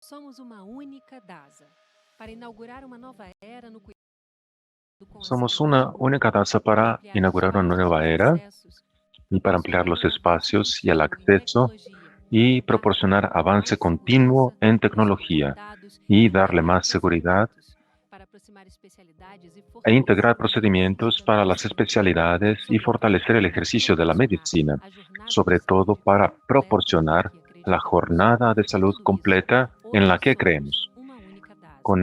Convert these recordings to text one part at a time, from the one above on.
Somos uma única DASA. Para inaugurar uma nova era no cuidado com a Somos una saúde única tasa e para ampliar inaugurar una espaços nueva de era acessos, y para ampliar proporcionar los espacios y el inovação em acceso tecnologia, y dar proporcionar avance mais continuo segurança en para os tecnología conectados y e darle integrar más seguridad procedimentos para aproximar especialidades e e integrar fortalecer o procedimientos exercício da para las medicina, especialidades y sobretudo fortalecer el para ejercicio de la proporcionar medicina, a jornada de sobre todo saúde para completa em proporcionar que la acreditamos. jornada de E salud tudo isso, completa en la hoje que somos creemos, uma única DASA. con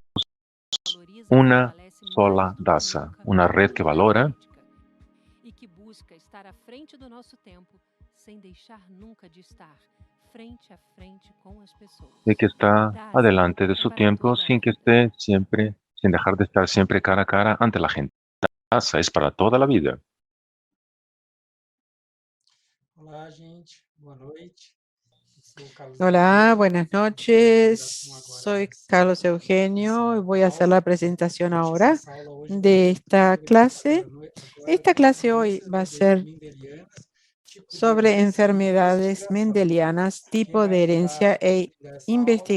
Valoriza e una fortalece mais sola do que DASA, nunca una a red que comunidade valora médica e que busca estar à frente do nosso tempo, sem deixar nunca de estar frente a frente com as pessoas. y que está DASA adelante de é su para tiempo toda a sin que vida. esté siempre, sin dejar de estar siempre cara a cara ante la gente. DASA es para toda la vida. Olá, gente. Boa noite. Eu sou o Carlos Hola, Eugenio. buenas Vou fazer a apresentação noches. agora Soy Carlos Eugenio y voy a hacer aula. la presentación Deixo ahora essa aula hoje para de esta clase. Esta clase hoy doenças va a ser mendelianas, tipo de sobre herança e enfermedades investigação. mendelianas, Quem tipo vai de nos dar herencia e essa aula é a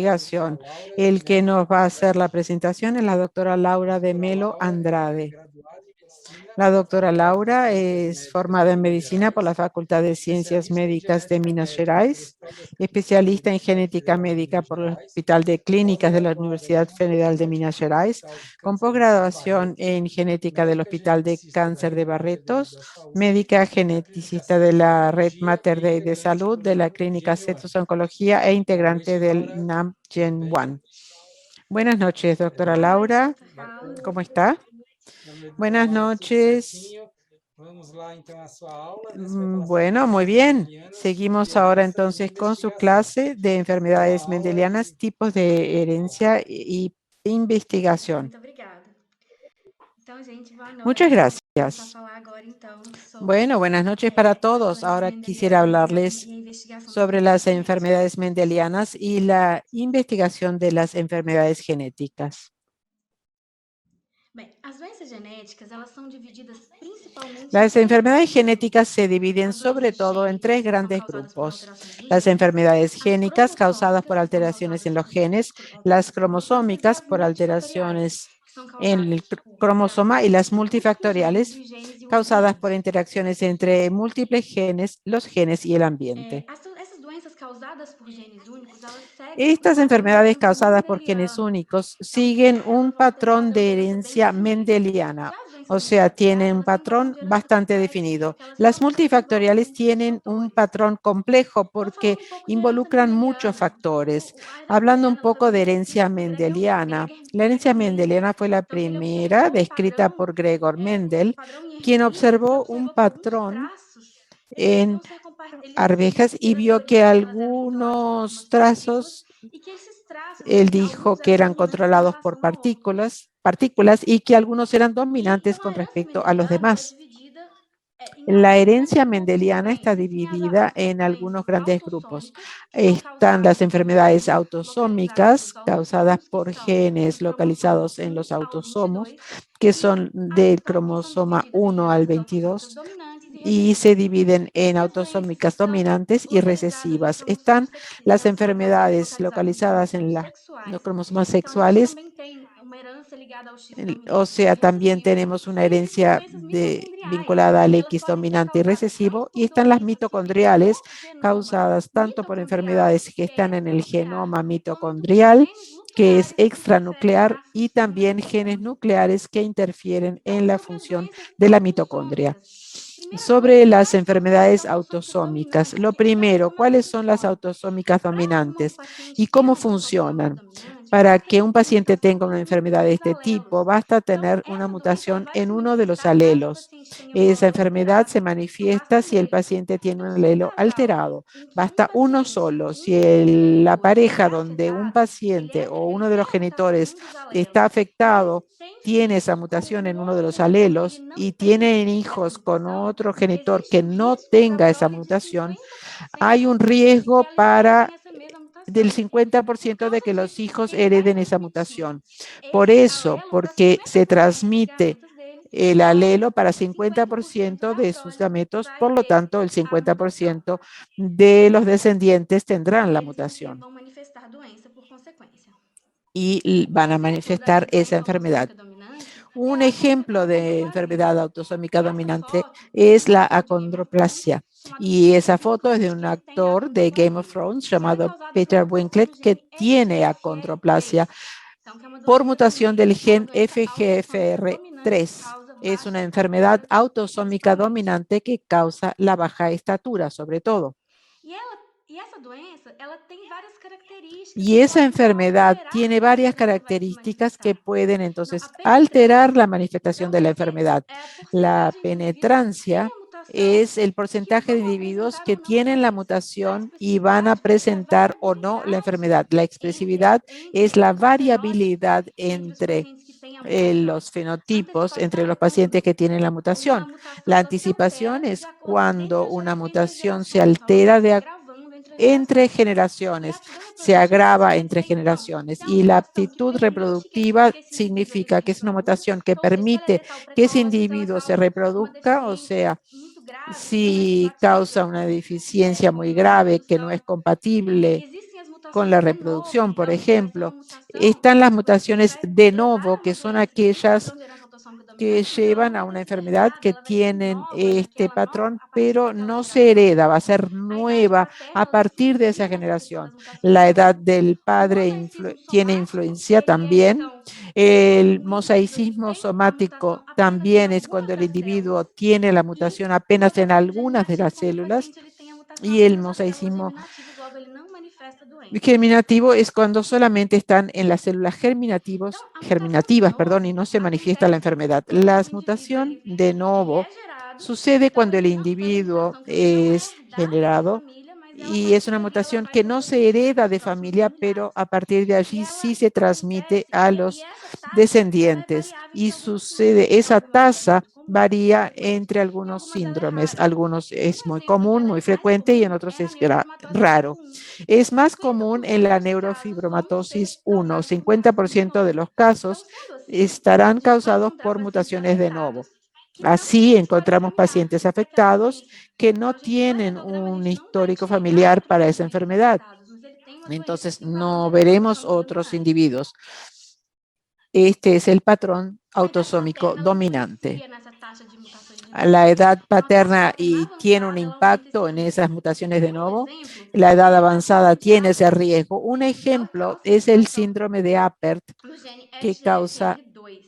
doutora investigación. Laura El de que Mello nos va a hacer la Andrade. presentación es la doctora A Laura de doutora Melo Laura é Andrade. graduada em medicina La pela doctora Faculdade de Laura Ciências es Médicas de formada en Minas medicina por la Gerais, Facultad de Ciencias especialista em Médicas de genética Minas médica pelo Gerais, Hospital das Clínicas da especialista en Universidade genética Federal de médica Minas por el Gerais, Hospital de Clínicas de la pós-graduada Universidad junto ao Federal de médico Minas do Gerais, Hospital de con Câncer de posgraduación Barretos, en genética del médica Hospital de geneticista da Cáncer de Rede Mater Dei Barretos, da Saúde, médica da geneticista Clínica de Setos la Red Oncologia Mater e Dei de integrante Salud, do de la NAM Clínica Gen 1. Cetus Oncología e Boa integrante noite, del Laura. NAM Tudo Gen bem? 1. Buenas noches, doctora É, Boa noite, Laura. doutor bacana. ¿Cómo Carlos. está? Doutora Buenas Laura, tudo noches. certinho. Vamos lá, então, à sua aula, né? Você vai falar sobre Bueno, muy doenças bien. mendelianas, tipo de Seguimos ahora herança e entonces con su investigação. clase de Boa enfermedades aula mendelianas, e tipos de vamos lá. herencia y investigación. Muito obrigada. Então, gente, boa Muchas noite. Vou começar a gracias. falar agora, então, Bueno, sobre buenas noches para as todos. doenças Ahora quisiera mendelianas hablarles e a investigação das sobre doenças las genéticas. enfermedades mendelianas y la investigación de las enfermedades genéticas. Bem, as doenças genéticas, elas são divididas principalmente em Las três enfermedades grandes genéticas grupos. se dividen As sobre doenças todo en gênicas, tres que são grandes causadas por grupos. alterações nos Las genes, enfermedades as génicas causadas por cromossômicas, que são alteraciones causadas en los por genes, las alterações cromossomáticas, e cromosómicas as por multifatoriais, alteraciones que são en el causadas por cromosoma y interações las entre múltiplos genes e multifactoriales os genes e o causadas por ambiente. interacciones entre múltiples genes, los genes y el ambiente. Essas doenças causadas por genes únicos, elas seguem um Estas padrão de enfermedades herança causadas por genes mendeliano. únicos Então, siguen un elas vão ter um patrón padrão de de herança bem herencia definido. mendeliana, Já as doenças o sea, multifatoriais, tienen un elas têm um padrão patrón de herança bastante complexo, definido. que elas Las sofrem por multifactoriales múltiplos tienen un fatores. patrón complejo Então, porque falando um pouco de herança involucran muchos mendeliana, factores. a herança Hablando un mendeliana dos poco de doenças herencia descobriu por mendeliana, la herencia Gregor Mendel. mendeliana fue la Então, ele primera observou um descrita por padrão, Gregor Mendel, padrão em quien ervilhas, e observó un observou que alguns patrón traços en deveriam ser arvejas y vio que diretorias que elas eram controladas por algumas algunos partículas trazos e que esses traços, él dijo alguns que eram eran dominantes em controlados por relação a outros. partículas y que algunos eran E dominantes então con a herança respecto a los mendeliana ela é demás. dividida em La grandes herencia grupos de mendeliana está doenças. Tem dividida en as algunos doenças grandes grupos. autossômicas, que são Están las causadas por enfermedades genes localizados autosómicas nos causadas autossomos, que por são os genes cromossomos localizados en 1 los ao autosomos, 22, que e son as del que são cromosoma divididas em 1 al heranças autossômicas 22 dominantes e y se recessivas. dividen en E as doenças que autosómicas são dominantes y localizadas nos recesivas. cromossomos Están las as doenças enfermedades localizadas nos localizadas cromossomos en los sexuais. cromosomas Então, a gente sexuales. também tem uma herança ligada ao X O dominante sea, e también recessivo. tenemos una E existem herencia doenças mitocondriais, vinculada al que elas X podem ser dominante y causadas tanto recesivo, y por están las doenças que têm mitocondriales, no genoma causadas tanto por mitocondrial, enfermedades que que é están en el extranuclear, genoma quanto por mitocondrial, genes que es nucleares que interferem extranuclear, na y função da también genes mitocôndria. nucleares que interfieren Então, en la sobre as función doenças de la mitocondria. autossômicas, primeira Sobre coisa, las quais são as doenças enfermedades autossômicas autosómicas, dominantes? lo Que aquelas primero, como ela ¿cuáles se son las forma? autosómicas Para uma dominantes y paciente ter cómo uma cromossomo funcionan? dominante, Para basta que que ela un tenha uma paciente mutação tenga em una um enfermedad de dos este tipo, alelos. basta Então, tener una essa doença ela mutación vai en se uno de los manifestar caso o alelos. paciente tenha um Esa alelo enfermedad se alterado. Então, basta manifiesta si el um. paciente tiene un Então, se um alelo casal alterado. em que um Basta uno paciente, solo. Si um dos la genitores, ele pareja é donde un afetado, paciente o ele uno de tem los a mutação em genitores um dos está alelos e ele afectado, tem tiene esa filhos com mutación um en uno de outro los genitor e ele alelos não y tem tienen essa hijos con mutação, otro genitor existe que um no risco para a tenga esa prole de mutación, 50% hay un de que riesgo eles para herdem essa mesma del mutação. Por 50% de causa que los disso, hijos ele vai hereden esa transmitir mutación. Por esse eso, alelo para porque se 50% dos transmite gametas dele, el logo alelo para 50% 50% da de sus prole gametos, vai por lo ter tanto, el a mutação. 50% de los descendientes tendrán E la eles mutación. vão manifestar doença por consequência. y van a Exemplo manifestar da esa doença enfermedad. autossômica dominante Un é a doença ejemplo causada de por enfermedad varizes. autosómica E essa dominante foto es é la um ator de Game of Thrones acondroplasia. chamado Y Peter esa foto es de Dinklage, un que ele tem a actor de Game of acondroplasia. Thrones E ela é llamado causada por Peter mutação Dinklage, no que gene tiene FGFR3, acondroplasia então, que é uma por doença mutación del genética, é uma gen doença autossômica dominante que FGFR3. causa Es baixa una enfermedad estatura, autosómica principalmente. dominante que causa la baja estatura, sobre todo. E essa doença, ela tem várias características Y que esa podem enfermedad alterar tiene como varias essa doença vai se características que manifestar. pueden Não, entonces a alterar la penetrância manifestación não de la vai ser enfermedad. a La porcentagem de indivíduos que têm penetrancia a mutação es el e que porcentaje de vão individuos apresentar que ou não a tienen la doença. A mutación y van a expressividade é a presentar o no la variabilidade enfermedad. La expresividad es la entre os variabilidad fenótipos entre os entre pacientes que têm a mutação. los A fenotipos entre antecipação los é quando pacientes que tienen la uma mutación. mutação La ela se anticipación altera de es acordo entre cuando as una entre as mutación se gerações, então ela vai altera se agravando entre as entre gerações. generaciones, Gratidão se reprodutiva agrava entre significa, então, generaciones. que é uma Y la mutação que aptitud permite reproductiva que esse indivíduo ele significa se que es una reproduza. mutación que Então, ou seja, se ela é permite letal que ese precoce, se ela individuo se causa uma reproduzca, o deficiência sea, muito grave, que não é si compatível causa una deficiencia com muy uma grave que no es reprodução. compatible Existem as con mutações la de novo. reproducción, por Então, essa é uma ejemplo, mutação están las que mutaciones vai de levar novo, a que uma son doença que tem um aquellas padrão de herança autossômica que dominante, mas ela llevan não a é una enfermedad desejada, que ela vai ser tienen nova este naquela nova, patrón, a partir pero daquela no nova se geração. hereda, va a ser A idade nueva a paterna, ela partir de esa influencia na descrição generación. das mutações La de edad novo. del O padre mosaicismo tiene somático, influencia ele é, también. então, El o indivíduo ele mosaicismo tem a mutação somático apenas em también es algumas cuando el das individuo células tiene la e mutación o apenas en mosaicismo algunas de germinativo, las quando o células. paciente ele tem a mutação Y el apenas nas células mosaicismo germinativas, logo ele não manifesta a doença. germinativo es cuando solamente están en las células Então, a mutação de germinativas, perdón, y novo no se manifiesta la acontece enfermedad. quando La o indivíduo mutación de ele novo é gerado, sucede então cuando el ele não, pela individuo mutação que ele não é es herdada da generado família, mas ela, a y es partir una dali ela mutación vai que ser no se transmitida para hereda os de próximos familia, pero familiares. a partir de E allí ela sí se transmite acontece, a e los essa taxa, ela é descendientes variável y entre alguns síndromes, sucede, em esa algumas elas são tasa muito comuns, muito varía frequentes, entre em algunos algumas ela é síndromes. rara. Algunos es Um muy exemplo que común, ela muy é mais frecuente y en comum otros é na es neurofibromatosis raro. 1. Es más común en 50% la dos casos vão ser neurofibromatosis 1. causados por mutações de 50% de novo. los Então, casos sendo assim, a estarán gente pode causados encontrar por pacientes mutaciones de novo. afetados que não Así têm um histórico encontramos familiar pacientes para aquela afectados doença. que Então, no a gente no tienen hemograma, a un gente não vai histórico enxergar familiar outros para esa indivíduos enfermedad. afetados, mas ele tem uma doença Entonces que tem um padrão de no herança veremos autossômica otros dominante. individuos. Este es el patrón A idade autosómico paterna, ela dominante. influencia nessa taxa de mutações de La novo. edad Então, a taxa paterna paterna y tiene un avançada, ela aumenta esse impacto en risco. esas mutaciones de Um novo. exemplo La edad é a avanzada síndrome de tiene ese Apert, riesgo. Un que ela ejemplo causa es el mutação síndrome de Apert, no gene que causa FGFR2.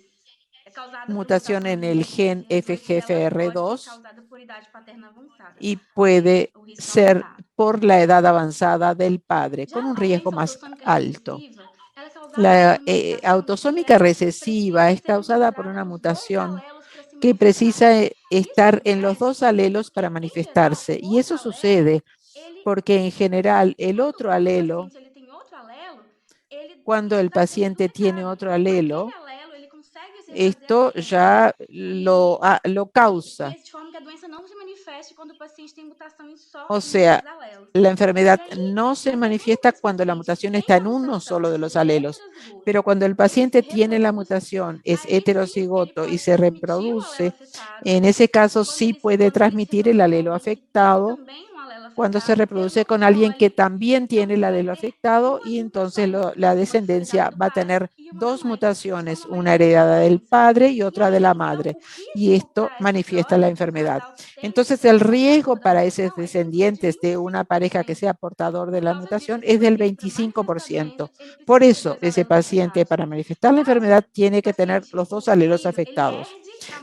É causada por mutación mutação no en gene el gen FGFR2 e ela pode ser FGFR2 causada por idade paterna avançada. y puede O risco é ser aumentado. por la edad avanzada del padre, Já con un a riesgo doença más autossômica alto. recessiva, ela é causada por La uma mutação que autosómica ela recesiva precisa es ser causada por encontrada una nos dois mutación alelos para se que manifestar. precisa Isso estar en los dos acontece alelos para porque, em geral, manifestarse. o Y outro eso alelo, sucede porque en general el otro quando o alelo, paciente ele tem outro alelo, cuando isso el está sendo paciente tiene duplicado. otro Então, aquele alelo, alelo, ele consegue se fazer a esto diferença. ya E, lo e causa. esse de forma que a doença não se manifeste quando o paciente tem mutação em só O um desses sea, alelos. la E enfermedad aí, no se mas aí quando manifiesta esse cuando la paciente mutación tem está uma en uno mutação solo de e los ele é alelos, heterozigoto, pero cuando el e ele se paciente tiene la reproduz, mutación, es aí sim ele heterocigoto y pode se transmitir o alelo reproduce, afetado. en ese caso E quando sí ele se, puede quando ele se transmitir el reproduz com alelo alguém que tem afectado também um alelo cuando se afetado, ele reproduce não con alguien que escolhe. también Então, tiene el vai alelo ter afectado duas y entonces mutações, la uma que foi herdada descendencia do va a pai tener e uma da dos mãe. Então, mutaciones, na una maioria das heredada del doenças. padre y E otra de aí, la então, madre. o Y risco esto para essa manifiesta la prole, para um enfermedad. casal que tem Entonces, esse el fenótipo riesgo da para esos mutação é em torno de descendientes de una pareja que 25%. sea portador de Por la causa disso, mutación esse es del paciente, para manifestar a 25%. doença, ele Por precisa ter eso, dois ese alelos paciente afetados. para manifestar la Caso enfermedad o tiene que tener paciente, los dos o alelos filho, ele afectados.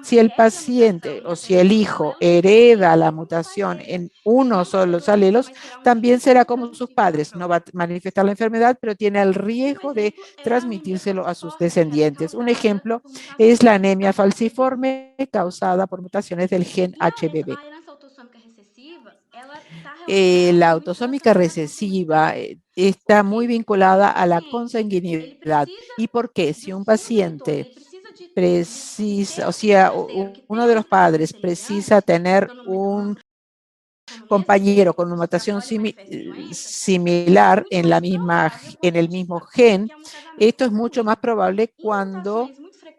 Si el herde a mutação paciente em o si apenas el um dos hijo alelos, hereda la ele, como o pai mutación dele, en ele uno não vai solo de ter los doença, alelos, mas terá um también risco será de como sus transmitir para a padres. No va a prole. manifestar la enfermedad, pero tiene el Um riesgo de exemplo é a anemia transmitírselo a sus falciforme, que ela é descendientes. Un causada ejemplo por es mutações la no gene anemia HBB. falciforme causada por mutaciones del gen E HBB. a herança autossômica recessiva, ela está relacionada La muito com essa autosómica alteração recesiva fenotípica. está Por muy quê? vinculada O a la paciente, ele consanguinidad. precisa ¿Y por qué? de Si um un progenitor, paciente ele precisa de precisa, ter o um sea, parceiro que uno tenha de uma los mutação padres precisa semelhante, tener então un no mesmo compañero gene, con una para a mutación prole manifeste a doença, é similar muito mais provável en quando a el gente mismo tem gen, que é um casamento esto es mucho más consanguíneo. probable Em cuando mutações muito frequentes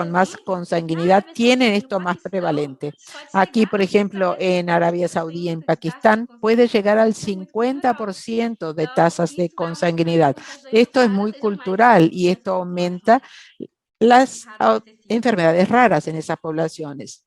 con más consanguinidad tienen esto más prevalente. Aquí, por ejemplo, en Arabia Saudí, en Pakistán, puede llegar al 50% de tasas de consanguinidad. Esto es muy cultural y esto aumenta las enfermedades raras en esas poblaciones.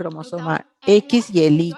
cromosoma X y el Y,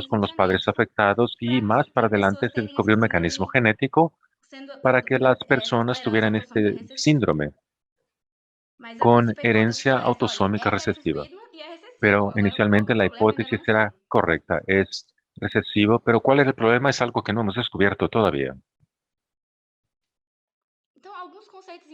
hijos con los padres afectados y más para adelante se descubrió un mecanismo genético para que las personas tuvieran este síndrome con herencia autosómica recesiva. Pero inicialmente la hipótesis era correcta, es recesivo, pero ¿cuál es el problema? Es algo que no hemos descubierto todavía.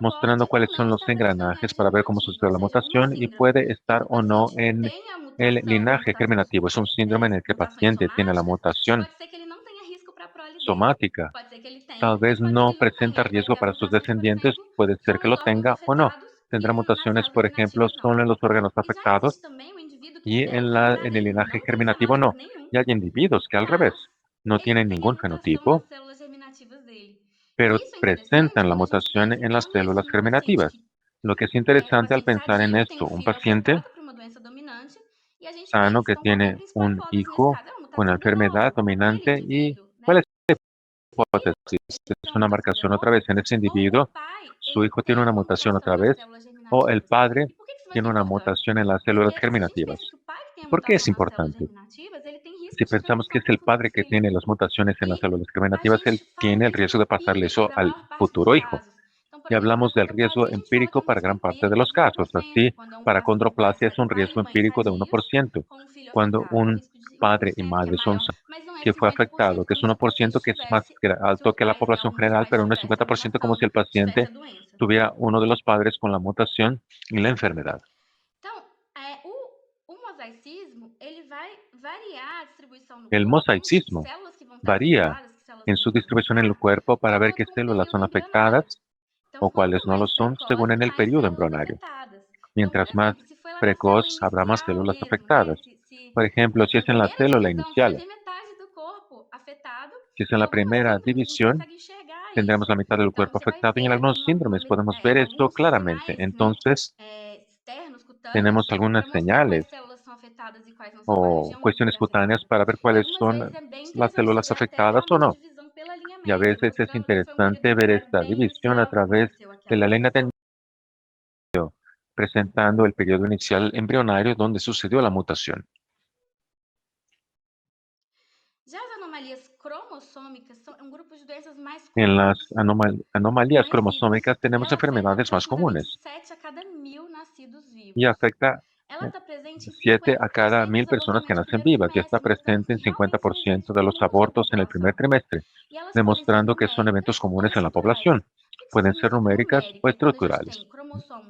mostrando cuáles son los engranajes para ver cómo sucede la mutación y puede estar o no en el linaje germinativo. Es un síndrome en el que el paciente tiene la mutación somática. Tal vez no presenta riesgo para sus descendientes, puede ser que lo tenga o no. Tendrá mutaciones, por ejemplo, solo en los órganos afectados y en el linaje germinativo no. Y hay individuos que al revés no tienen ningún fenotipo, pero presentan la mutación en las células germinativas. Lo que es interesante al pensar en esto, un paciente sano que tiene un hijo con la enfermedad dominante y ¿cuál es la hipótesis? Es una marcación otra vez en ese individuo, su hijo tiene una mutación otra vez, o el padre tiene una mutación en las células germinativas. ¿Por qué es importante? Si pensamos que es el padre que tiene las mutaciones en las células germinativas, él tiene el riesgo de pasarle eso al futuro hijo. Y hablamos del riesgo empírico para gran parte de los casos. Así, para acondroplasia es un riesgo empírico de 1%. Cuando un padre y madre son sanos, que fue afectado, que es 1%, que es más alto que la población general, pero no es 50% como si el paciente tuviera uno de los padres con la mutación y la enfermedad. El mosaicismo varía en su distribución en el cuerpo para ver qué células son afectadas o cuáles no lo son, según en el periodo embrionario. Mientras más precoz, habrá más células afectadas. Por ejemplo, si es en la célula inicial, si es en la primera división, tendremos la mitad del cuerpo afectado y en algunos síndromes podemos ver esto claramente. Entonces, tenemos algunas señales o cuestiones cutáneas para ver cuáles son las células afectadas o no. Y a veces es interesante ver esta división a través de la línea de presentando el periodo inicial embrionario donde sucedió la mutación. En las anomalías cromosómicas tenemos enfermedades más comunes y afecta 7 a cada 1000 personas que nacen vivas y está presente en 50% de los abortos en el primer trimestre, demostrando que son eventos comunes en la población. Pueden ser numéricas o estructurales.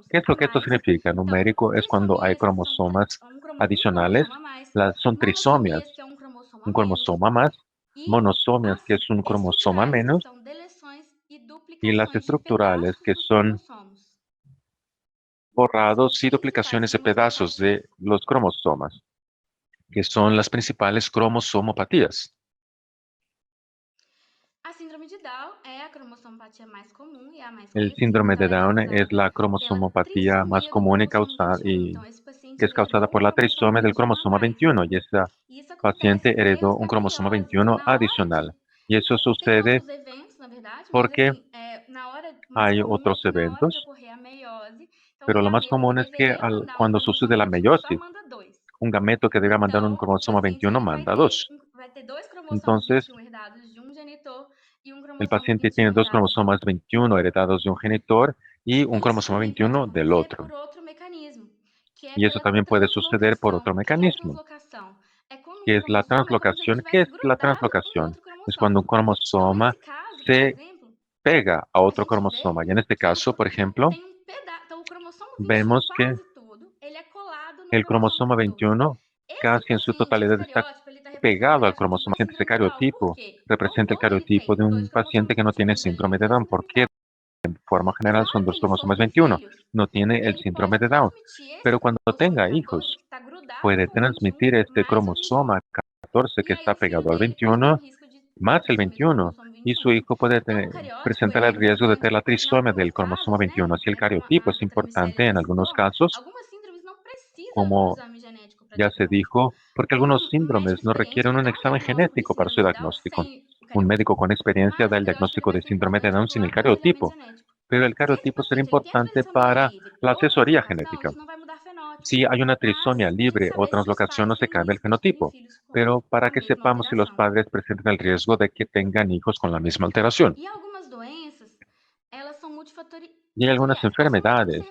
¿Qué es lo que esto significa? Numérico es cuando hay cromosomas adicionales, son trisomias, un cromosoma más, monosomias, que es un cromosoma menos, y las estructurales, que son borrados y duplicaciones de pedazos de los cromosomas, que son las principales cromosomopatías. El síndrome de Down es la cromosomopatía más común y que es causada por la trisomía del cromosoma 21 y esa paciente heredó un cromosoma 21 adicional. Y eso sucede porque hay otros eventos, pero lo más común es que cuando sucede la meiosis, un gameto que debe mandar un cromosoma 21 manda 2. Entonces, el paciente tiene 2 cromosomas 21 heredados de un genitor y un cromosoma 21 del otro. Y eso también puede suceder por otro mecanismo, que es la translocación. ¿Qué es la translocación? Es cuando un cromosoma se pega a otro cromosoma. Y en este caso, por ejemplo, vemos que el cromosoma 21 casi en su totalidad está pegado al cromosoma. Ese cariotipo representa el cariotipo de un paciente que no tiene síndrome de Down, porque en forma general son 2 cromosomas 21, no tiene el síndrome de Down. Pero cuando tenga hijos, puede transmitir este cromosoma 14 que está pegado al 21, más el 21, y su hijo puede presentar el riesgo de tener la trisomia del cromosoma 21. Así el cariotipo es importante en algunos casos, como ya se dijo, porque algunos síndromes no requieren un examen genético para su diagnóstico. Un médico con experiencia da el diagnóstico de síndrome de Down sin el cariotipo, pero el cariotipo será importante para la asesoría genética. Si hay una trisomia libre o translocación, no se cambia el fenotipo, pero para que sepamos si los padres presentan el riesgo de que tengan hijos con la misma alteración. Y hay algunas enfermedades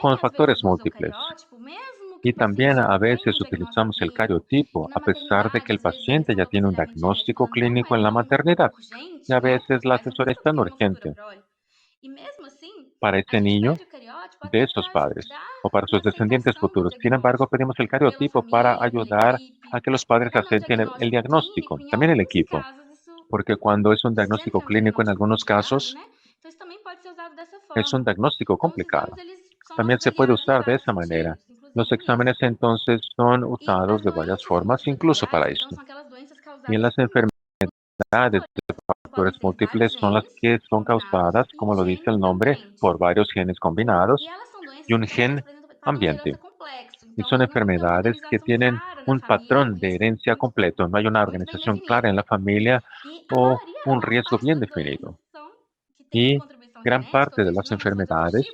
con factores múltiples. Y también a veces utilizamos el cariotipo, a pesar de que el paciente ya tiene un diagnóstico clínico en la maternidad. Y a veces la asesoría es tan urgente para ese niño de esos padres o para sus descendientes futuros. Sin embargo, pedimos el cariotipo para ayudar a que los padres acepten el diagnóstico, también el equipo, porque cuando es un diagnóstico clínico en algunos casos, es un diagnóstico complicado. También se puede usar de esa manera. Los exámenes entonces son usados de varias formas, incluso para esto. Y en las enfermedades de factores múltiples son las que son causadas, como lo dice el nombre, por varios genes combinados y un gen ambiente. y son enfermedades que tienen un patrón de herencia completo. No hay una organización clara en la familia o un riesgo bien definido. Y gran parte de las enfermedades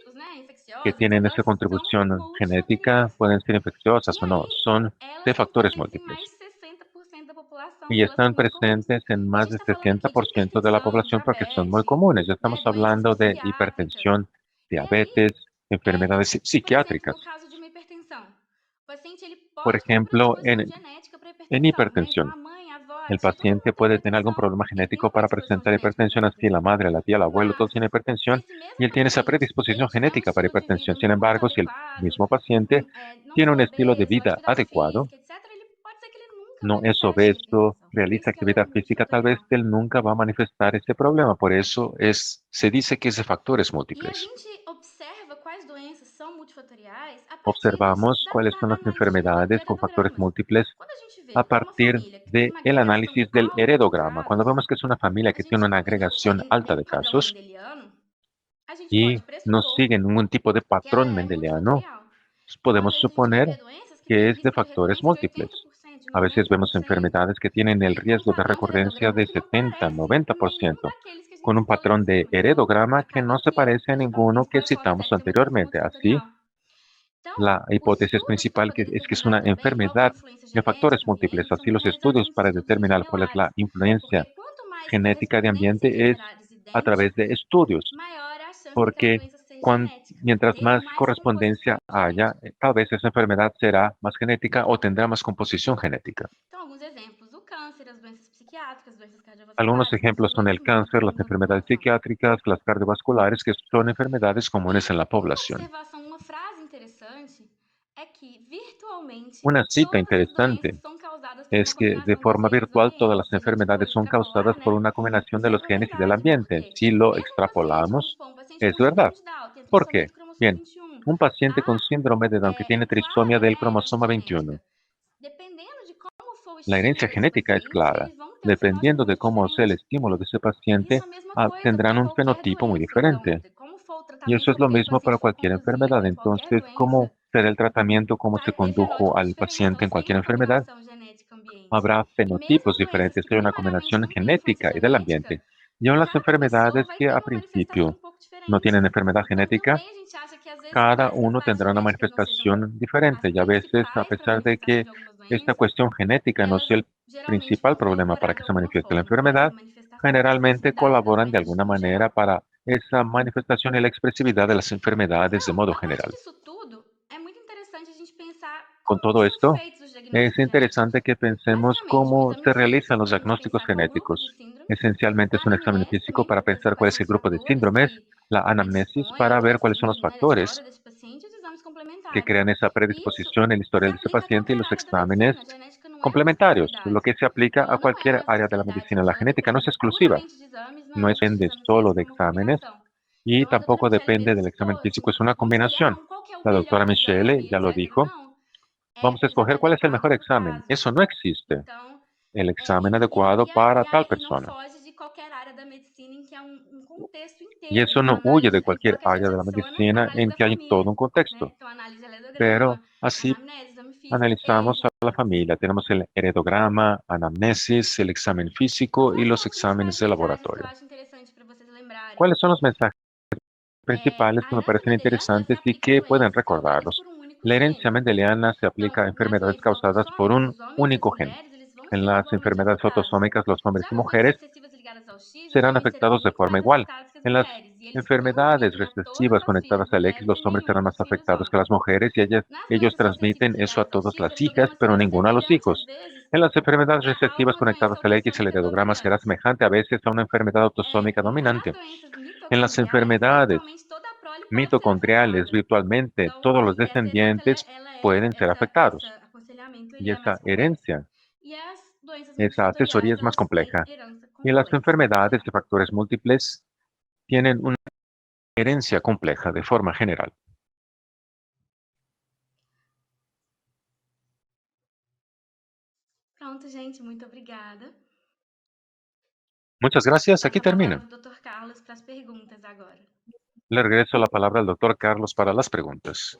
que tienen esa contribución genética pueden ser infecciosas o no, son de factores múltiples y están presentes en más del 60% de la población porque son muy comunes. Ya estamos hablando de hipertensión, diabetes, enfermedades psiquiátricas. Por ejemplo, en hipertensión, el paciente puede tener algún problema genético para presentar hipertensión, así la madre, la tía, el abuelo, todos tienen hipertensión y él tiene esa predisposición genética para hipertensión. Sin embargo, si el mismo paciente tiene un estilo de vida adecuado, no es obeso, realiza actividad física, tal vez él nunca va a manifestar ese problema. Por eso se dice que es de factores múltiples. Observamos cuáles son las enfermedades con factores múltiples a partir del análisis del heredograma. Cuando vemos que es una familia que tiene una agregación alta de casos y no sigue ningún tipo de patrón mendeliano, podemos suponer que es de factores múltiples. A veces vemos enfermedades que tienen el riesgo de recurrencia de 70-90%, con un patrón de heredograma que no se parece a ninguno que citamos anteriormente. Así, la hipótesis principal es que es una enfermedad de factores múltiples. Así, los estudios para determinar cuál es la influencia genética de ambiente es a través de estudios, porque mientras más correspondencia haya, tal vez esa enfermedad será más genética o tendrá más composición genética. Algunos ejemplos son el cáncer, las enfermedades psiquiátricas, las cardiovasculares, que son enfermedades comunes en la población. Una cita interesante es que de forma virtual todas las enfermedades son causadas por una combinación de los genes y del ambiente. Si lo extrapolamos, es verdad. ¿Por qué? Bien, un paciente con síndrome de Down que tiene trisomía del cromosoma 21. La herencia genética es clara. Dependiendo de cómo sea el estímulo de ese paciente, tendrán un fenotipo muy diferente. Y eso es lo mismo para cualquier enfermedad. Entonces, ¿cómo será el tratamiento? ¿Cómo se condujo al paciente en cualquier enfermedad? Habrá fenotipos diferentes, hay una combinación genética y del ambiente. Y aún las enfermedades que a principio no tienen enfermedad genética, cada uno tendrá una manifestación diferente. Y a veces, a pesar de que esta cuestión genética no sea el principal problema para que se manifieste la enfermedad, generalmente colaboran de alguna manera para esa manifestación y la expresividad de las enfermedades de modo general. Con todo esto, es interesante que pensemos cómo se realizan los diagnósticos genéticos. Esencialmente es un examen físico para pensar cuál es el grupo de síndromes, la anamnesis para ver cuáles son los factores que crean esa predisposición, el historial de ese paciente y los exámenes complementarios, lo que se aplica a cualquier área de la medicina. La genética no es exclusiva, no depende solo de exámenes y tampoco depende del examen físico, es una combinación. La doctora Michele ya lo dijo. Vamos a escoger cuál es el mejor examen. Eso no existe. El examen adecuado para tal persona. Y eso no huye de cualquier área de la medicina en que hay todo un contexto. Pero así analizamos a la familia. Tenemos el heredograma, anamnesis, el examen físico y los exámenes de laboratorio. ¿Cuáles son los mensajes principales que me parecen interesantes y que pueden recordarlos? La herencia mendeliana se aplica a enfermedades causadas por un único gen. En las enfermedades autosómicas, los hombres y mujeres serán afectados de forma igual. En las enfermedades recesivas conectadas al X, los hombres serán más afectados que las mujeres y ellos transmiten eso a todas las hijas, pero ninguno a los hijos. En las enfermedades recesivas conectadas al X, el heredograma será semejante a veces a una enfermedad autosómica dominante. En las enfermedades mitocondriales, virtualmente todos los descendientes pueden ser afectados. Y esa herencia, esa asesoría es más compleja. Y las enfermedades de factores múltiples tienen una herencia compleja de forma general. Pronto, gente, muito obrigada. Muchas gracias. Aquí Passo a palavra termina. para o Dr. Carlos para as perguntas agora. Le regreso la palabra al doctor Carlos para las preguntas.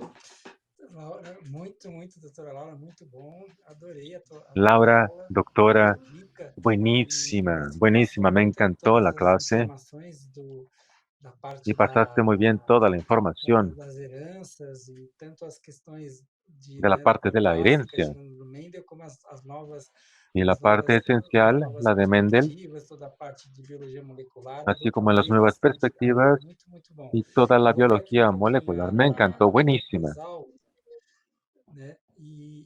doutora Laura, muito bom. Adorei a Laura, aula, doctora, muito rica buenísima, você buenísima. passou Me encantó todas la as clase informações da y parte pasaste muy bien toda la información das heranças e tanto as questões de la parte de la básicas herencia do Mendel como y la parte as esencial, novas la de Mendel, perspectivas, toda a parte de biologia molecular. así como las Aproveitei nuevas bastante a aula, perspectivas muito bom. y toda Eu la vou ter aqui um biología pouquinho molecular. Me encantó, a buenísima. as aulas, né?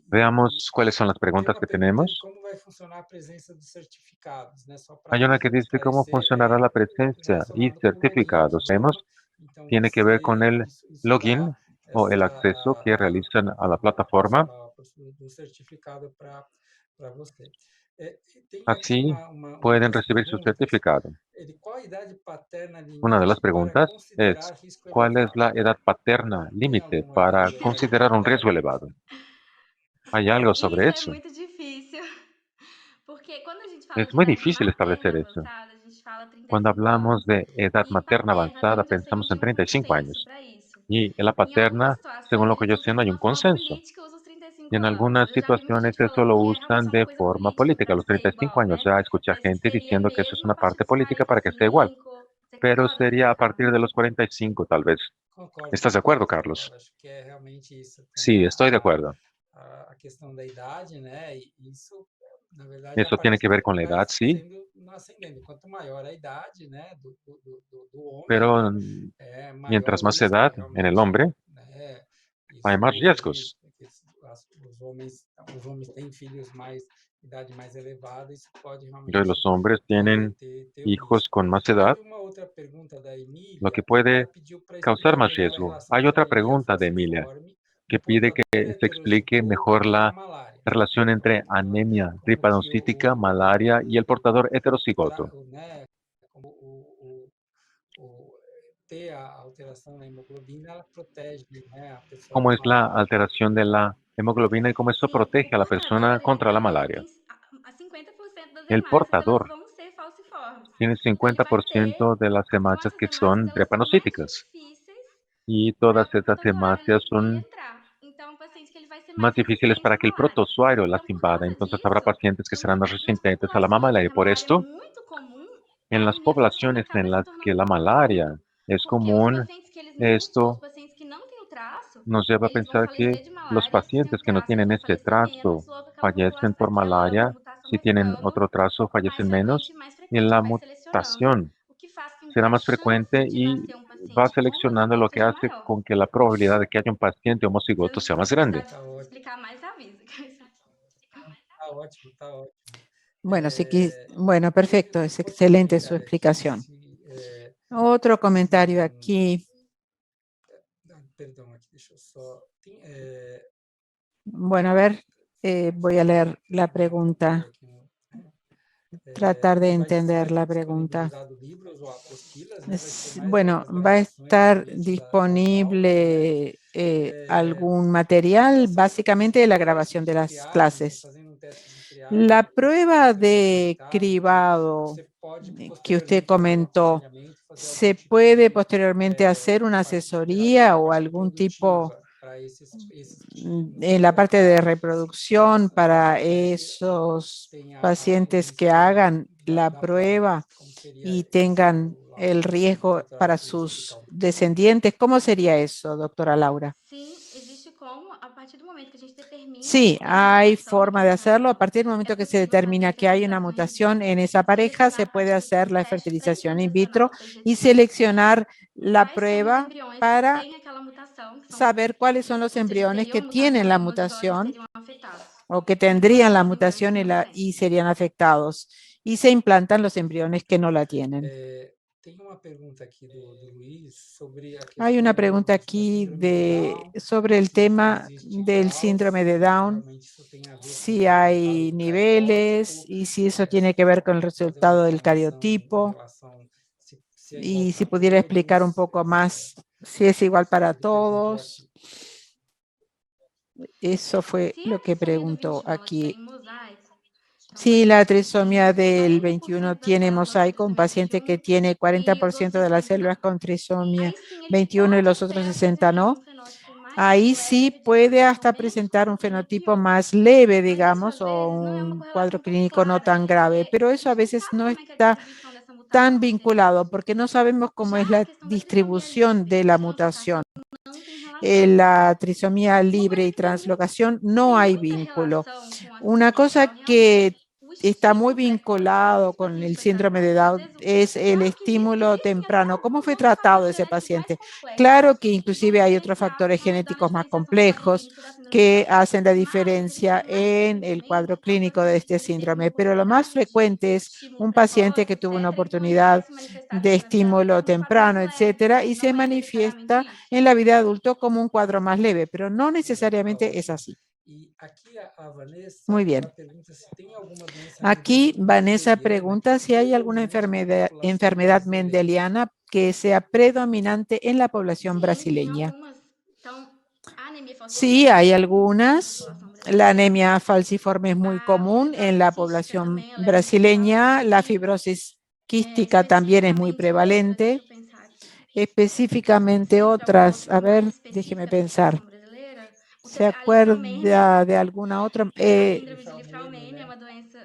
Veamos cuáles son las Tem preguntas uma que pergunta de tenemos. como vai funcionar a presença dos certificados, né? Só Hay para una que dice cómo esclarecer, funcionará la presencia y relacionado com o login, certificados. né? Vemos, Então, tiene que ver con el isso dá login o el acceso que realizan a la plataforma. do certificado para você. Tem aqui Así uma pueden das recibir su perguntas, certificado. qual a idade paterna Una de las limite para preguntas es, considerar risco ¿cuál es elevado? la edad paterna Tem límite alguma para coisa aí? considerar un riesgo elevado? ¿Hay algo sobre Isso é eso? muito difícil. Porque quando a gente fala Es de muy idade difícil materna establecer eso. avançada, a gente fala Cuando 35 hablamos anos. de edad E materna paterna, até avanzada, onde eu sei, não pensamos en tem um 35 consenso años. para isso. Y en la Em algumas paterna, según situações, lo que eles yo sé, no hay un utilizam só consenso. política os trinta e Y cinco en anos. algunas Eu já vi muita situaciones gente eso falando lo que é realmente usan é uma de coisa forma política política. A para los ser 35 igual, años né? ya escuché Mas que gente seria diciendo que eso es mesmo a una partir parte dos política para que sea igual. 45. Você Pero concorda com sería a isso, partir de Carlos? los 45, tal vez. ¿Estás de acuerdo, Concordo, doutora Carlos? Laura. Acho que é realmente isso. Tem Sí, estoy de acuerdo. a questão da idade, né? E isso, na verdade, a Eso tiene que partir ver con la vai edad, sí, sendo no ascendente. Quanto maior a idade, né, do homem, pero né, maior mientras o más risco edad en el realmente, hombre, né? hay Isso más hoje, riesgos. porque os homens têm filhos mais idade mais elevada, isso pode Entonces realmente los hombres tienen ter o hijos risco. con más E edad, teve uma outra pergunta da lo que Emília, ela puede pediu para causar explicar más melhor a riesgo. relação Hay entre a otra anemia pregunta de Emilia falciforme que do pide que portador se explique heterozigota mejor e a la malária. relación entre Ela, anemia como que tripanocítica, malaria y el portador heterocigoto. né, como ter a alteração na hemoglobina, ela protege, né, a pessoa ¿Cómo da es la malária. alteración de la hemoglobina y cómo eso Sim, o protege a la persona portador, ele contra la malaria? tem a 50% das El hemácias, elas portador vão ser falciformes. tiene el Então, ele vai ter... 50% de las Então, hemácias essas que hemácias, son elas são mais drepanocíticas difíceis y para todas o esas protozoário hemácias ele son entrar. Então, é um paciente que ele vai ser más mais difíciles resistente para à que el malária. protozoario las Então, por invada. causa Entonces habrá disso, pacientes que serán más nas resistentes a la populações em malaria. que a Por malária é esto, muito comum, a en las anemia falciforme poblaciones acaba en se las que tornando la muito comum. malaria es Porque os común, pacientes que eles não, os esto pacientes que não têm o traço, nos lleva a eles vão pensar que falecer de los malária. Se tem pacientes o que no traço, eles tienen vão este falecer trazo menos, ou acaba vão fallecen por classificando a malaria, mutação si vai tienen ficando otro trazo mais fallecen frequente menos, e mais y frequente. la Vai selecionando, mutación o que faz com que será a más chance frecuente de y nascer um va paciente seleccionando lo homozigoto que seja hace maior. con que la probabilidad de que haya un paciente Se homocigoto eu sea más grande. precisar explicar mais, avisa. Tá ótimo, tá ótimo. Bueno, E bueno, perfecto, es outro excelente su comentário aqui, explicación. se, Otro comentario tem, aquí. perdão, aqui, deixa eu só, tem, Bueno, a ver, voy a leer la pregunta, tratar de entender la pregunta. Bueno, va a estar disponible algún material, básicamente de la grabación de las clases. La prueba de cribado que usted comentó, ¿se puede posteriormente hacer una asesoría o algún tipo en la parte de reproducción para esos pacientes que hagan la prueba y tengan el riesgo para sus descendientes? ¿Cómo sería eso, doctora Laura? Sim, existe como, a partir do momento que a gente determina Sí, que tem uma hay mutação forma de naquele hacerlo. A casal, partir del é momento que se possível fazer determina a que hay una fertilização in vitro, mutación en esa pareja, selecionar se a puede partir hacer la do teste fertilización in pré-translacional, vitro y PGT, seleccionar la quais são os prueba embriões que para têm aquela mutação, que são, saber cuáles son los ou seja, embriones teriam que a mutação tienen no la hemodilóide e mutación seriam afetados. o que E quais tendrían são la os embriões que mutación não têm. y serían afectados. Y se implantan los embriones que no la tienen. Tem uma pergunta aqui do Luiz sobre a Hay una questão pregunta da aquí síndrome de Down, sobre el se tema existe del síndrome de graus, se Down, realmente isso tem a ver si com o resultado hay do niveles cariótipo, y si eso tiene que ver con el fazer uma resultado del explanação em cariotipo, relação se é igual y para si pudiera explicar un todos, poco más si es igual para ele perguntou todos. aqui. Eso fue Se lo a que trissomia do preguntó 21 ela tiver aquí. em mosaico, é um Sí, la paciente que trisomía tem del 21 40% das tiene células com mosaico, un trissomia paciente que 21 tiene e os outros 40% de las 60 células não. con trisomía Aí sim, ele 21 y pode los otros até 60 apresentar no. um fenótipo mais Ahí sí puede hasta presentar un fenotipo más leve, digamos, o não é uma un cuadro correlação tão clínico no clara, tan grave, porque pero a eso a gente não veces sabe no como é que é a está distribuição dessa tan mutação no vinculado genoma. porque no sabemos cómo Já es a la questão da trisomia distribución livre de e la translocação mutación. não tem relação. La trisomía Uma libre coisa y que translocación no tem hay muita vínculo. relação com a Una síndrome de cosa Down, realmente, que o está muy estímulo precoce. Como que vinculado esse con paciente el foi síndrome de tratado? Às Down vezes, es el claro que estímulo existem até temprano. ¿Cómo fue outros tratado fatores ese genéticos mais paciente? complexos Claro que que vão inclusive hay otros influenciar factores na genéticos más diferenciação do quadro complejos clínico da síndrome de que Down. hacen la Mas o que a gente diferencia vê mais en el frequentemente cuadro é o clínico de paciente este que ele teve uma síndrome, pero lo más oportunidade de frecuente es estímulo un paciente precoce, que tuvo una etc., então ele vai oportunidad se manifestar de depois na vida adulta estímulo como um quadro mais temprano, leve, etcétera, mas y se não é necessariamente manifiesta isso. en la vida adulta como un cuadro más leve, pero no necesariamente es Ótimo. así. E aqui a Vanessa, Muy ela bien. pergunta se tem alguma doença Aquí Vanessa mendeliana que pregunta si hay alguna predominante na população enfermedad brasileira. mendeliana que sea predominante en la población Sim, tem brasileña. algumas. Então, a anemia falciforme Sí, é muito hay comum na algunas. população La brasileira. anemia falciforme es muy A común en fibrose la quística población também, eu lembro de falar. brasileña. La E fibrosis quística también es muy especificamente outra, deixa prevalente. eu pensar aqui. Específicamente Você lembra de alguma otras, outra a mais ver, déjeme específica da pensar. população brasileira? O ¿Se a lifraumênia, acuerda de alguna otra? a síndrome de Lifalmênio, lifraumênia é né? uma doença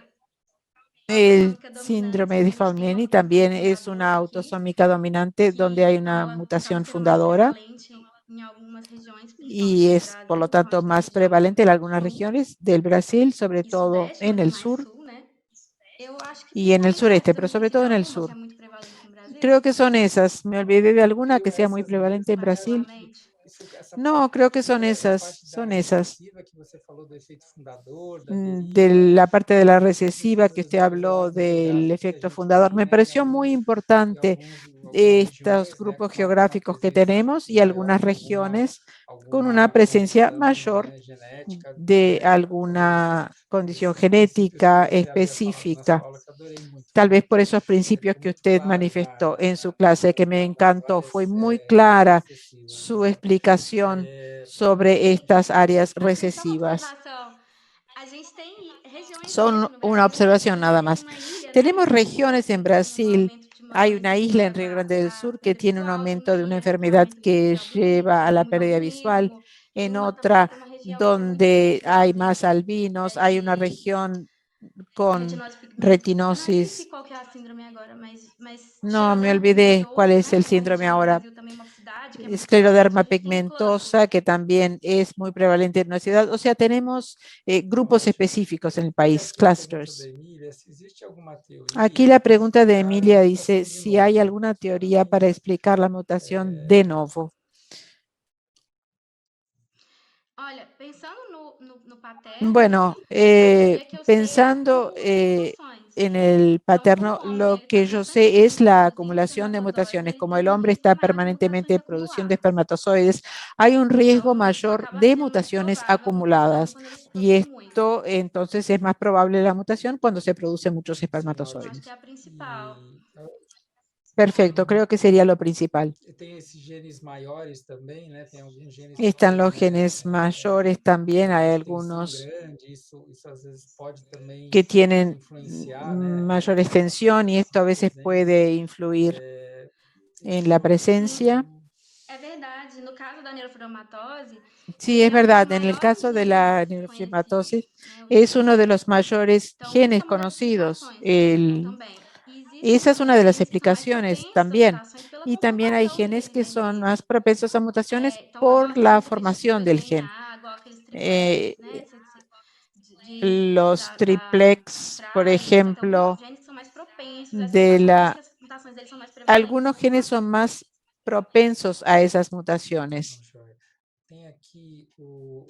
El autossômica dominante, síndrome de segundo a gente tem uma Faulkner mutação también es fundadora una aqui, autosómica dominante donde hay que una ela acaba mutación sendo mais fundadora prevalente em algumas regiões, y principalmente do es, por lo Brasil, eu tanto, acho que na más região prevalente en algunas sul regiones del Brasil, sobre e todo sudeste, en mas el mais sur sul, né? Eu acho que y en el principalmente é sureste, essa, eu pero não sei sobre se todo tem en el alguma que sur. é muito prevalente no Brasil, Creo que son esas. Me olvidé de alguna que Surgiu sea muy essas prevalente en mesmas, Brasil. particularmente. essa No, parte, creo que son essa esas, parte da son esas. recessiva que você falou do efeito fundador, da De deriva, la parte de la recesiva que essas usted grupos habló lá del geográficos que a efecto gente fundador, tem, me né, pareció muy em importante algumas estos regiões, né, grupos com uma geográficos que presença tenemos y maior algunas de regiones con una alguma presencia condição, mayor né, genética, de né, por alguna condición esses princípios que genética você havia falado na específica. sua aula, que eu adorei muito, Tal foi vez por muito, esos principios que muito usted claro manifestó en su clase, que me nas encantó. Fue áreas muy clara recessivas, su né? explicación sobre estas áreas Assim, só uma recesivas. observação. A gente tem regiões Son mesmo no una Brasil, a gente observación nada tem más. uma ilha, né, no Tenemos Rio Grande do regiones en Sul, que tem um Brasil. aumento de uma Hay doença una que isla en leva Rio Grande del à Sur que perda tiene un visual, tem aumento uma de una ilha que tem enfermedad aumento que visual lleva a la muito pérdida visual. albinismo, e En uma também otra, tem uma região que é muito donde forte hay más produzindo albinos, hay una región con retinose pigmentosa. Ah, esqueci retinosis. qual que é a síndrome agora, mas No, me xeroderma olvidé cuál pigmentoso, es né, el que é uma síndrome região no ahora. Brasil também, uma cidade que é muito prevalente. A Escleroderma gente tem um cluster. pigmentosa, que también es muy prevalente en nuestra ciudad. O sea, tenemos grupos Ótimo. específicos en el E país, aqui a pergunta da clusters. Emília, se existe alguma Aquí teoria la para pregunta de explicar a Emilia dice mutação de si hay novo? alguna teoría para explicar la mutación de novo. Olha, pensando no paterno, Bueno, a teoria que eu sei é pensando acúmulo de mutações. en el Então, como paterno, o homem lo ele está que yo sé es constantemente la produzindo acumulación de espermatozoides, mutaciones. ele Como tem el um hombre risco está maior de mutações permanentemente en producción de acumuladas. espermatozoides, hay un riesgo Então, mayor acaba de sendo mais mutaciones provável a mutação acumuladas. quando ele se Y produz muito. esto entonces es más probable la mutación cuando se producen muchos Sim, Eu acho ótimo. que é espermatozoides. a principal. E Perfecto, creo que sería lo principal. tem esses genes maiores também, né? Tem alguns genes Están maiores, los né? genes mayores también, Com hay extensão algunos grande, isso às vezes pode também que tienen influenciar, né? mayor extensión y esto a Na veces presença. puede influir en la presencia. Sim, é verdade. No caso da neurofibromatose, Sí, ele es é um dos verdad, en el maiores caso de genes la neurofibromatoses conhecidos, né, hoje em es uno dia. de los mayores Então, isso é genes uma das conocidos. explicações também. E existem Esa es também una de las genes que são mais explicaciones propensos a también. mutações pela Y también hay conformação genes daquele que son vermelho. más propensos a mutaciones Então, as por doenças la muito formación repetitivas del de gen. DNA, igual aqueles triplex, Eh, né? los triplex, por Trágicos, vai ter alguns ejemplo, genes que são mais propensos a essa de mutação, por isso la, que as mutações deles são mais prevalentes. algunos genes son más propensos a esas mutaciones. Joia. Tem aqui o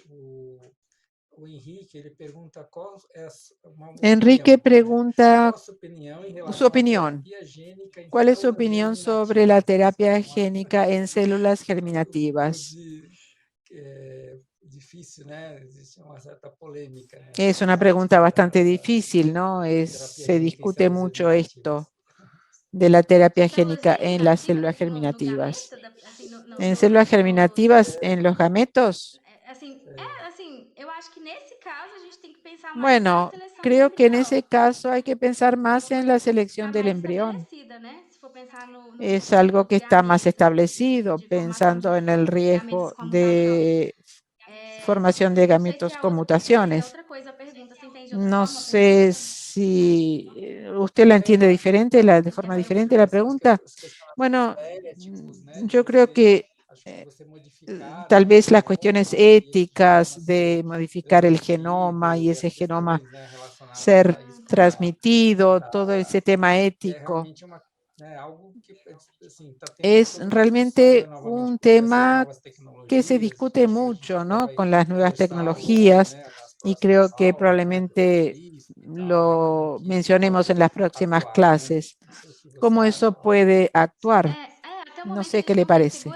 Henrique, ele pergunta qual é uma Enrique opinião, né? Qual pregunta a sua opinião em su relação à opinión. terapia gênica em ¿Cuál es su células opinión sobre la germinativas? terapia É génica en células um pouco germinativas? difícil, né? Existe uma certa polêmica nessa Es una temática pregunta bastante difícil, ¿no? terapia Se gênica em discute células mucho germinativas. esto de la terapia Células génica en las germinativas células no germinativas. gameta, assim, En células germinativas, en los gametos. assim, eu acho que nesse caso a gente tem que pensar mais na Bueno, seleção creo que en ese umbilical. caso hay que pensar más en la Está selección del mais embrión. estabelecida, né? Se es algo que está más establecido, pensando en el riesgo de formación de gametos con mutaciones. No sé si usted la entiende diferente, de forma diferente la pregunta. Bueno, yo creo que tal vez las cuestiones éticas de modificar el genoma y ese genoma ser transmitido, todo ese tema ético, es realmente un tema que se discute mucho, ¿no? Con las nuevas tecnologías, y creo que probablemente lo mencionemos en las próximas clases. ¿Cómo eso puede actuar? No sé qué le parece.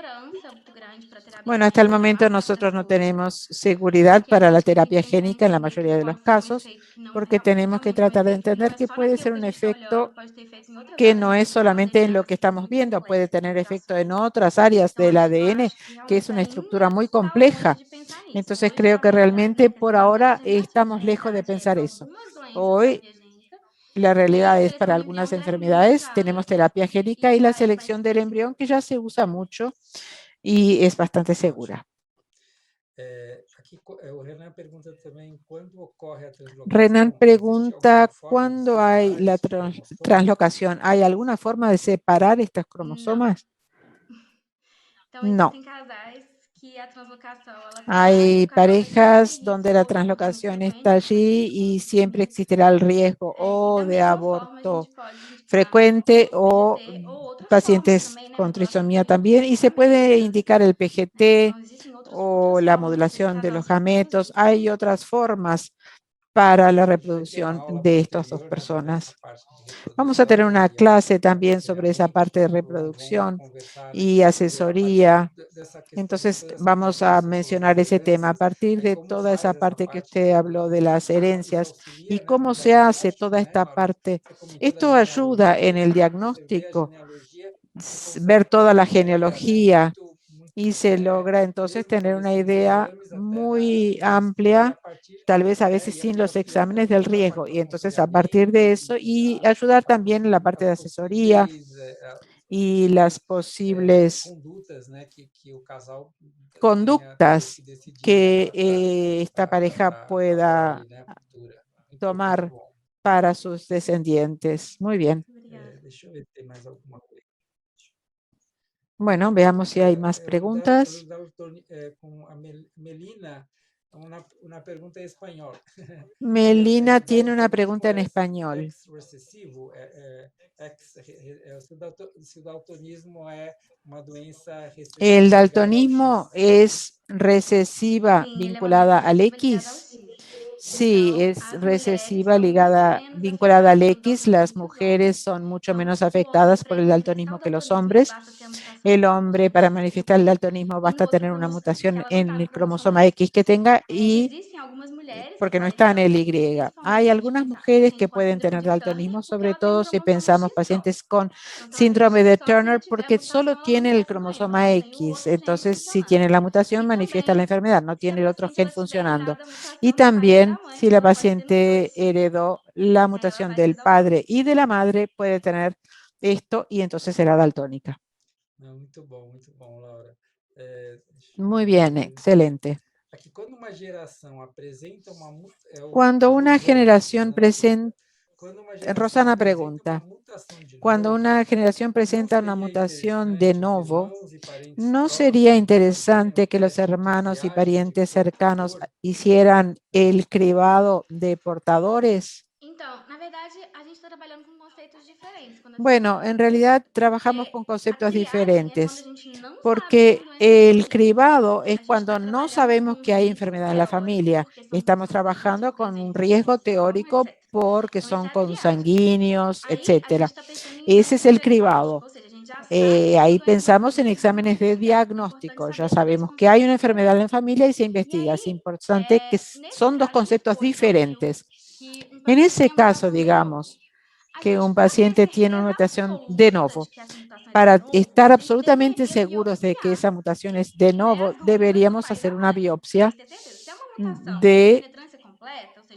Bueno, hasta el momento nosotros no tenemos seguridad para la terapia génica en la mayoría de los casos, porque tenemos que tratar de entender que puede ser un efecto que no es solamente en lo que estamos viendo, puede tener efecto en otras áreas del ADN, que es una estructura muy compleja. Entonces creo que realmente por ahora estamos lejos de pensar eso. Hoy la realidad es, para algunas enfermedades tenemos terapia génica y la selección del embrión, que ya se usa mucho y es bastante segura. Renan pregunta, ¿cuándo hay la translocación? ¿Hay alguna forma de separar estos cromosomas? No. Hay parejas donde la translocación está allí y siempre existirá el riesgo o de aborto frecuente o pacientes con trisomía también, y se puede indicar el PGT o la modulación de los gametos. Hay otras formas para la reproducción de estas dos personas. Vamos a tener una clase también sobre esa parte de reproducción y asesoría. Entonces vamos a mencionar ese tema a partir de toda esa parte que usted habló de las herencias y cómo se hace toda esta parte. Esto ayuda en el diagnóstico, ver toda la genealogía, y se logra entonces tener una idea muy amplia, tal vez a veces sin los exámenes del riesgo. Y entonces a partir de eso, y ayudar también en la parte de asesoría y las posibles conductas que esta pareja pueda tomar para sus descendientes. Muy bien. Bueno, veamos si hay más preguntas. Melina tiene una pregunta en español. ¿El daltonismo es recesiva vinculada al X? Sí, es recesiva vinculada al X. Las mujeres son mucho menos afectadas por el daltonismo que los hombres. El hombre, para manifestar el daltonismo, basta tener una mutación en el cromosoma X que tenga, y porque no está en el Y. Hay algunas mujeres que pueden tener daltonismo, sobre todo si pensamos pacientes con síndrome de Turner, porque solo tiene el cromosoma X. Entonces, si tiene la mutación, manifiesta la enfermedad, no tiene el otro gen funcionando. Y también, si la paciente heredó la mutación del padre y de la madre, puede tener esto y entonces será daltónica. Laura. Muy bien, excelente. Cuando una generación presenta, Rosana pregunta, cuando una generación presenta una mutación de novo, ¿no sería interesante que los hermanos y parientes cercanos hicieran el cribado de portadores? Bueno, en realidad trabajamos con conceptos diferentes, porque el cribado es cuando no sabemos que hay enfermedad en la familia. Estamos trabajando con un riesgo teórico porque son consanguíneos, etcétera. Ese es el cribado. Ahí pensamos en exámenes de diagnóstico. Ya sabemos que hay una enfermedad en la familia y se investiga. Es importante que son dos conceptos diferentes. En ese caso, digamos que un paciente tiene una mutación de novo, para estar absolutamente seguros de que esa mutación es de novo, deberíamos hacer una biopsia de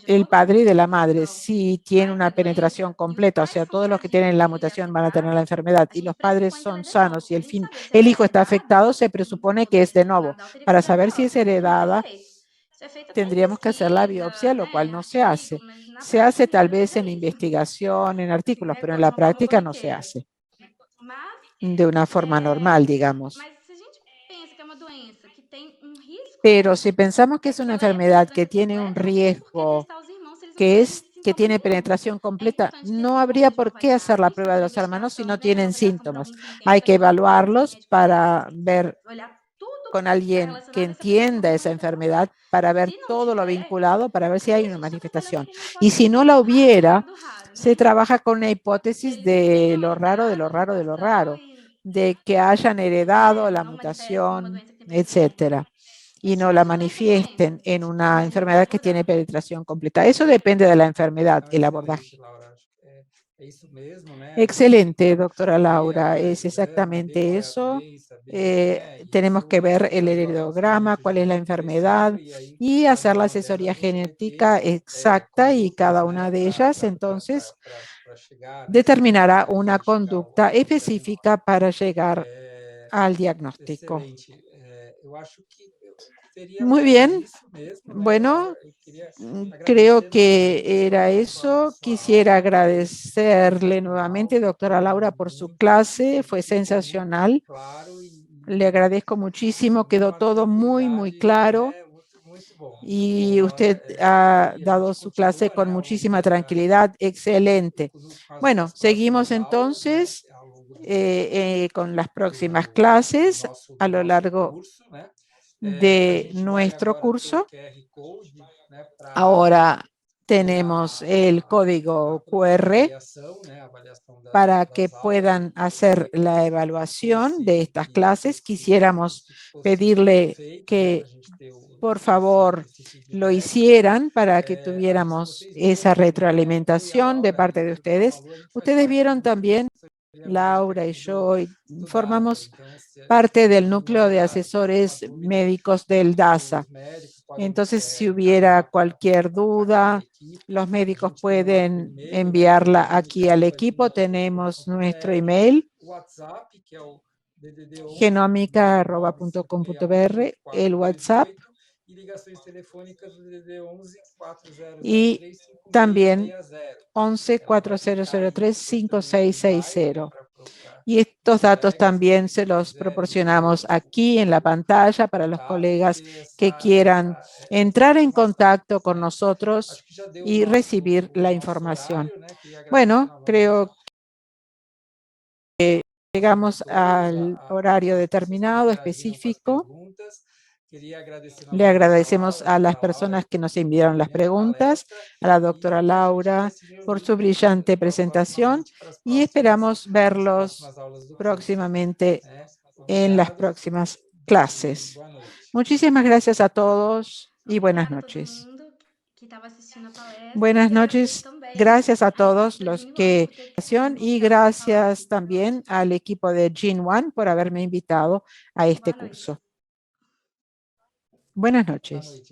el padre y de la madre. Si tiene una penetración completa, o sea, todos los que tienen la mutación van a tener la enfermedad y los padres son sanos y el hijo está afectado, se presupone que es de novo. Para saber si es heredada, tendríamos que hacer la biopsia, lo cual no se hace. Se hace tal vez en investigación, en artículos, pero en la práctica no se hace de una forma normal, digamos. Pero si pensamos que es una enfermedad que tiene un riesgo, que tiene penetración completa, no habría por qué hacer la prueba de los hermanos si no tienen síntomas. Hay que evaluarlos para ver con alguien que entienda esa enfermedad, para ver todo lo vinculado, para ver si hay una manifestación. Y si no la hubiera, se trabaja con una hipótesis de lo raro, de lo raro, de lo raro, de que hayan heredado la mutación, etcétera, y no la manifiesten en una enfermedad que tiene penetración completa. Eso depende de la enfermedad, el abordaje. Excelente, doctora Laura, es exactamente eso. Tenemos que ver el heredograma, cuál es la enfermedad y hacer la asesoría genética exacta y cada una de ellas, entonces, determinará una conducta específica para llegar al diagnóstico. Muy bien. Bueno, creo que era eso. Quisiera agradecerle nuevamente, doctora Laura, por su clase. Fue sensacional. Le agradezco muchísimo. Quedó todo muy, muy claro. Y usted ha dado su clase con muchísima tranquilidad. Excelente. Bueno, seguimos entonces con las próximas clases a lo largo de nuestro curso. Ahora tenemos el código QR para que puedan hacer la evaluación de estas clases. Quisiéramos pedirle que, por favor, lo hicieran para que tuviéramos esa retroalimentación de parte de ustedes. Ustedes vieron también, Laura y yo, formamos parte del núcleo de asesores médicos del DASA. Entonces, si hubiera cualquier duda, los médicos pueden enviarla aquí al equipo. Tenemos nuestro email, genomica@com.br, el WhatsApp y también 11-4003-5660. Y estos datos también se los proporcionamos aquí en la pantalla para los colegas que quieran entrar en contacto con nosotros y recibir la información. Bueno, creo que llegamos al horario determinado, específico. Le agradecemos a las personas que nos enviaron las preguntas, a la doctora Laura por su brillante presentación y esperamos verlos próximamente en las próximas clases. Muchísimas gracias a todos y buenas noches. Buenas noches. Gracias a todos los que y gracias también al equipo de Gene One por haberme invitado a este curso. Buenas noches.